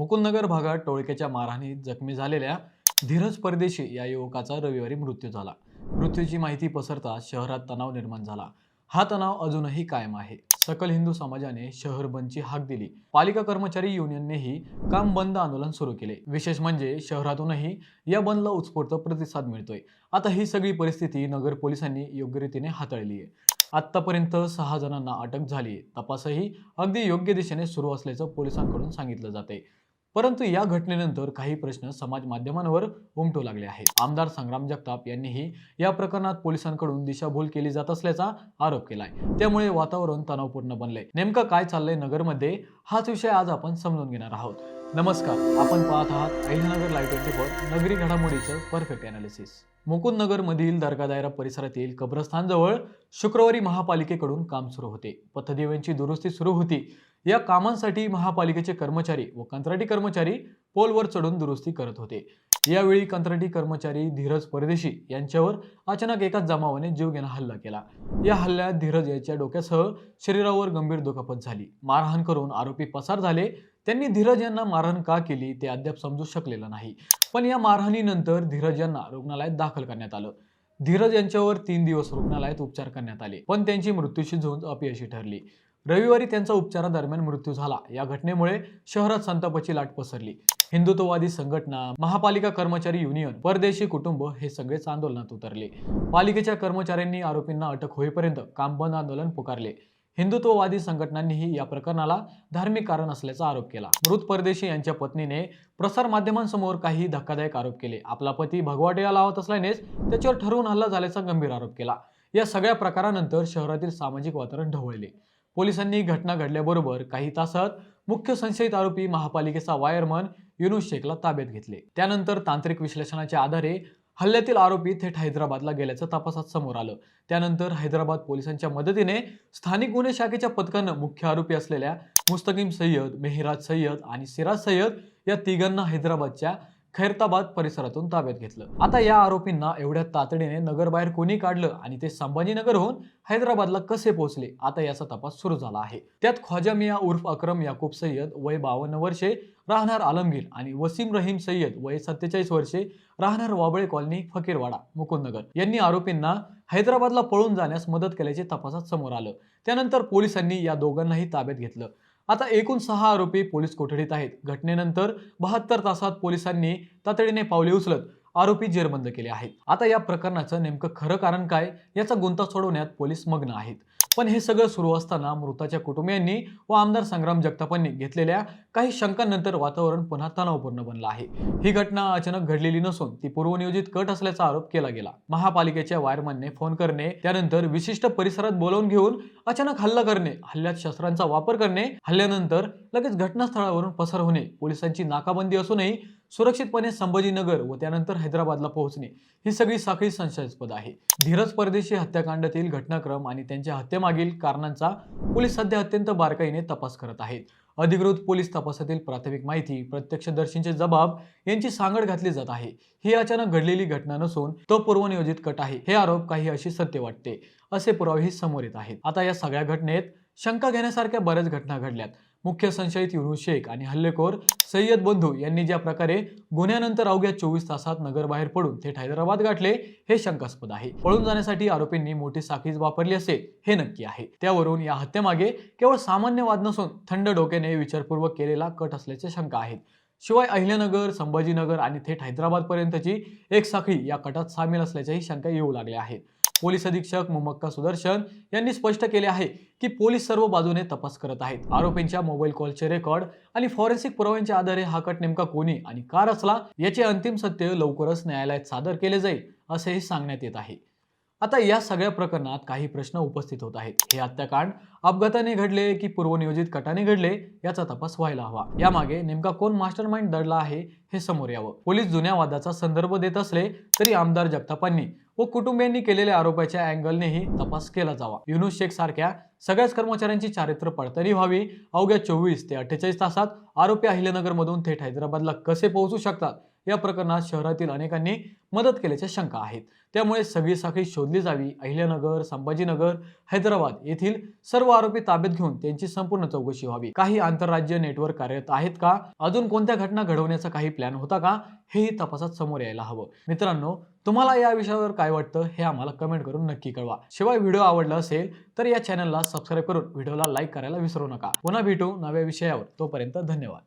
मुकुंदनगर भागात टोळक्याच्या मारहाणीत जखमी झालेल्या धीरज परदेशी या युवकाचा रविवारी मृत्यू झाला. मृत्यूची माहिती पसरताच शहरात तणाव निर्माण झाला. हा तणाव अजूनही कायम आहे. सकल हिंदू समाजाने शहर बंदची हाक दिली. पालिका कर्मचारी युनियननेही काम बंद आंदोलन सुरू केले. विशेष म्हणजे शहरातूनही या बंदला उत्स्फूर्त प्रतिसाद मिळतोय. आता ही सगळी परिस्थिती नगर पोलिसांनी योग्य रीतीने हाताळली आहे. आतापर्यंत 6 जणांना अटक झाली. तपासही अगदी योग्य दिशेने सुरू असल्याचं पोलिसांकडून सांगितलं जाते. परंतु या घटनेनंतर काही प्रश्न समाज माध्यमांवर उमटू लागले आहेत. आमदार संग्राम जगताप यांनीही या प्रकरणात पोलिसांकडून दिशाभूल केली जात असल्याचा आरोप केलाय. त्यामुळे वातावरण तणावपूर्ण बनलंय. नेमकं काय चाललंय नगरमध्ये, हाच विषय आज आपण समजून घेणार आहोत. नमस्कार, आपण पाहत आहात अहिल्यानगर लाईव्ह 24 नगरी घडामोडीचं परफेक्ट अनालिसिस. मुकुंदनगर मधील दर्गा दायरा परिसरातील कब्रस्थानजवळ शुक्रवारी महापालिकेकडून काम सुरू होते. पथदिव्यांची दुरुस्ती सुरू होती. या कामांसाठी महापालिकेचे कर्मचारी व कंत्राटी कर्मचारी पोलवर चढून दुरुस्ती करत होते. यावेळी कंत्राटी कर्मचारी धीरज परदेशी यांच्यावर अचानक एकाच जमावाने जीवघेणा हल्ला केला. या हल्ल्यात धीरज याच्या डोक्यासह शरीरावर गंभीर दुखापत झाली. मारहाण करून आरोपी पसार झाले. त्यांनी धीरज यांना मारहाण का केली ते अद्याप समजू शकलेलं नाही. पण या मारहाणीनंतर धीरज यांना रुग्णालयात दाखल करण्यात आलं. धीरज यांच्यावर 3 दिवस रुग्णालयात उपचार करण्यात आले, पण त्यांची मृत्यूची झुंज अपयशी ठरली. रविवारी त्यांचा उपचारादरम्यान मृत्यू झाला. या घटनेमुळे शहरात संतापाची लाट पसरली. हिंदुत्ववादी संघटना, महापालिका कर्मचारी युनियन, परदेशी कुटुंब हे सगळेच आंदोलनात उतरले. पालिकेच्या कर्मचाऱ्यांनी आरोपींना अटक होईपर्यंत काम बंद आंदोलन पुकारले. हिंदुत्ववादी संघटनांनीही या प्रकरणाला धार्मिक कारण असल्याचा आरोप केला. मृत परदेशी यांच्या पत्नीने प्रसार माध्यमांसमोर काही धक्कादायक आरोप केले. आपला पती भगवाट्याला लावत असल्यानेच त्याच्यावर ठरवून हल्ला झाल्याचा गंभीर आरोप केला. या सगळ्या प्रकारानंतर शहरातील सामाजिक वातावरण ढवळले. पोलिसांनी घटना घडल्याबरोबर काही तासात मुख्य संशयित आरोपी महापालिकेचा वायरमन युनुस शेखला ताब्यात घेतले. त्यानंतर तांत्रिक विश्लेषणाच्या आधारे हल्ल्यातील आरोपी थेट हैदराबादला गेल्याचं तपासात समोर आलं. त्यानंतर हैदराबाद पोलिसांच्या मदतीने स्थानिक गुन्हे शाखेच्या पथकानं मुख्य आरोपी असलेल्या मुस्तकीम सय्यद, मेहराज सय्यद आणि सिराज सय्यद या तिघांना हैदराबादच्या खैरताबाद परिसरातून ताब्यात घेतलं. आता या आरोपींना एवढ्या तातडीने नगरबाहेर कोणी काढलं आणि ते संभाजीनगरहून हैदराबादला कसे पोहोचले, आता याचा तपास सुरू झाला आहे. त्यात ख्वाजा मिया उर्फ अक्रम याकूब सय्यद वय 52 वर्षे राहणार आलमगीर आणि वसीम रहीम सय्यद वय 47 वर्षे राहणार वाबळे कॉलनी फकीरवाडा मुकुंदनगर यांनी आरोपींना हैदराबादला पळून जाण्यास मदत केल्याचे तपासात समोर आलं. त्यानंतर पोलिसांनी या दोघांनाही ताब्यात घेतलं. आता एकूण 6 आरोपी पोलीस कोठडीत आहेत. घटनेनंतर 72 तासात पोलिसांनी तातडीने पावले उचलत आरोपी जेरबंद केले आहेत. आता या प्रकरणाचं नेमकं खरं कारण काय याचा गुंता सोडवण्यात पोलीस मग्न आहेत. पण हे सगळं सुरू असताना मृताच्या कुटुंबियांनी व आमदार संग्राम जगतापांनी घेतलेल्या काही शंकांनंतर वातावरण पुन्हा तणावपूर्ण बनलं आहे. ही घटना अचानक घडलेली नसून ती पूर्वनियोजित कट असल्याचा आरोप केला गेला. महापालिकेच्या वायरमनने फोन करणे, त्यानंतर विशिष्ट परिसरात बोलावून घेऊन अचानक हल्ला करणे, हल्ल्यात शस्त्रांचा वापर करणे, हल्ल्यानंतर लगेच घटनास्थळावरून पसार होणे, पोलिसांची नाकाबंदी असूनही सुरक्षितपणे संभाजीनगर व त्यानंतर हैदराबादला पोहोचणे, ही सगळी साखळी संशयास्पद आहे. धीरज परदेशी हत्याकांडातील घटनाक्रम आणि त्यांच्या हत्येमागील कारणांचा पोलीस सध्या अत्यंत बारकाईने तपास करत आहेत. अधिकृत पोलीस तपासातील प्राथमिक माहिती, प्रत्यक्षदर्शींचे जबाब यांची सांगड घातली जात आहे. ही अचानक घडलेली घटना नसून तो पूर्वनियोजित कट आहे. हे आरोप काही अशी सत्य वाटते असे पुरावेही समोर येत आहेत. आता या सगळ्या घटनेत शंका घेण्यासारख्या बऱ्याच घटना घडल्यात. मुख्य संशयित युनुस शेख आणि हल्लेखोर सय्यद बंधू यांनी ज्या प्रकारे गुन्ह्यानंतर अवघ्या 24 तासात नगरबाहेर पडून थेट हैदराबाद गाठले हे शंकास्पद आहे. पळून जाण्यासाठी आरोपींनी मोठी साखळीच वापरली असेल हे नक्की आहे. त्यावरून या हत्येमागे केवळ सामान्य वाद नसून थंड डोक्याने विचारपूर्वक केलेला कट असल्याच्या शंका आहेत. शिवाय अहिल्यानगर, संभाजीनगर आणि थेट हैदराबाद पर्यंतची एक साखळी या कटात सामील असल्याच्याही शंका येऊ लागल्या आहेत. पोलीस अधीक्षक मुमक्का सुदर्शन यांनी स्पष्ट केले आहे की पोलीस सर्व बाजूने तपास करत आहेत. आरोपींच्या मोबाईल कॉलचे रेकॉर्ड आणि फॉरेन्सिक पुराव्यांच्या आधारे हा कट नेमका कोणी आणि का रचला याचे अंतिम सत्य लवकरच न्यायालयात सादर केले जाईल असेही सांगण्यात येत आहे. आता या सगळ्या प्रकरणात काही प्रश्न उपस्थित होत आहेत. हे हत्याकांड अपघाताने घडले की पूर्वनियोजित कटाने घडले याचा तपास व्हायला हवा. यामागे नेमका कोण मास्टरमाइंड दडला आहे हे समोर यावं. पोलीस जुन्या वादाचा संदर्भ देत असले तरी आमदार जगतापांनी व कुटुंबियांनी केलेल्या आरोपाच्या अँगलनेही तपास केला जावा. युनुस शेख सारख्या सगळ्याच कर्मचाऱ्यांची चारित्र्य पडताळणी व्हावी. अवघ्या 24 ते 48 तासात आरोपी अहिल्यानगरमधून थेट हैदराबादला कसे पोहोचू शकतात या प्रकरणात शहरातील अनेकांनी मदत केल्याच्या शंका आहेत. त्यामुळे सगळी साखळी शोधली जावी. अहिल्यानगर, संभाजीनगर, हैदराबाद येथील सर्व आरोपी ताब्यात घेऊन त्यांची संपूर्ण चौकशी व्हावी. काही आंतरराज्य नेटवर्क कार्यरत आहेत का, अजून कोणत्या घटना घडवण्याचा काही प्लॅन होता का, हेही तपासात समोर यायला हवं. मित्रांनो, तुम्हाला या विषयावर काय वाटतं हे आम्हाला कमेंट करून नक्की कळवा. शिवाय व्हिडिओ आवडला असेल तर या चॅनलला सबस्क्राईब करून व्हिडिओला लाईक करायला विसरू नका. पुन्हा भेटू नव्या विषयावर. तोपर्यंत धन्यवाद.